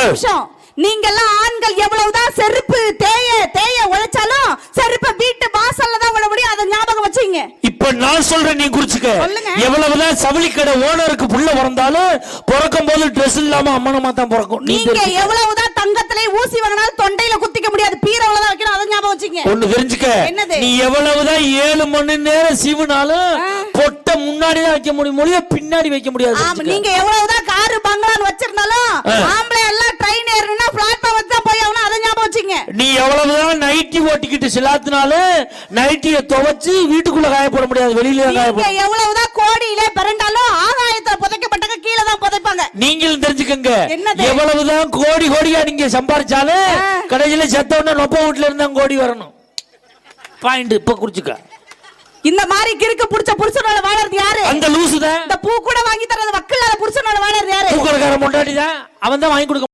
நிமிஷம். நீங்க எல்லாம் ஆண்கள் எவ்வளவுதான் செருப்பு தேய உழைச்சாலும் செருப்பை வீட்டு வாசல்ல தான் விட முடியும். அதை ஞாபகம் வச்சுங்க. இப்ப நான் சொல்றேன், நீ குறிச்சுக்க. எவ்வளவுதான் சவுளி கடை ஓனருக்கு புள்ள பிறந்தாலும் பிறக்கும் போது ட்ரெஸ் இல்லாம அம்மனமா தான் பிறக்கும். நீங்க எவ்வளவுதான் தங்கத்திலே ஊசி வாங்கினாலும் தொண்டையில குத்திக்க முடியாது. பீரவள தான் வைக்கணும். அதை ஞாபகம் வச்சுங்க. ஒண்ணு தெரிஞ்சுக்க. நீ எவ்வளவுதான் 7 மணி நேரம் சீவுனாலும் பொட்டை முன்னாடி தான் வைக்க முடியும், பின்னாடி வைக்க முடியாது. நீங்க எவ்வளவுதான் காரு பங்களான்னு வச்சிருந்தாலும் ஆம்பளை எல்லாம் ட்ரெயின் ஏறணும்னா பிளாட்ஃபார்ம் வச்சு தான் போய் ஆகணும். அதை ஞாபகம் வச்சுங்க. நீ எவ்வளவுதான் நைட்டி ஓட்டிக்கிட்டு சிலாத்தினாலும் நைட்டியை துவைச்சு வீட்டுக்குள்ள காய போட முடியாது, வெளியில காய போட. எவ்வளவுதான் கோடியிலே பிறண்டாலும் ஆகாயத்துல புதைக்கப்பட்டங்க கீழே தான் புதைப்பாங்க. நீங்களும் தெரிஞ்சுக்கங்க. எவ்வளவுதான் கோடியா நீங்க சம்பாதிச்சாலும் கடைசியில செத்தவன நொப்ப வீட்டுல இருந்தா கோடி வரணும். பாயிண்ட் இப்ப குறிச்சுக்க. இந்த மாதிரி கிறுக்கு புடிச்ச புருஷனோட வாழறது யாரு? அந்த லூசு தான். இந்த பூ கூட வாங்கி தரது வக்கல்ல புருஷனோட வாழறது யாரு? பூக்கடைக்கார முன்னாடி தான் அவன் தான் வாங்கி கொடுக்க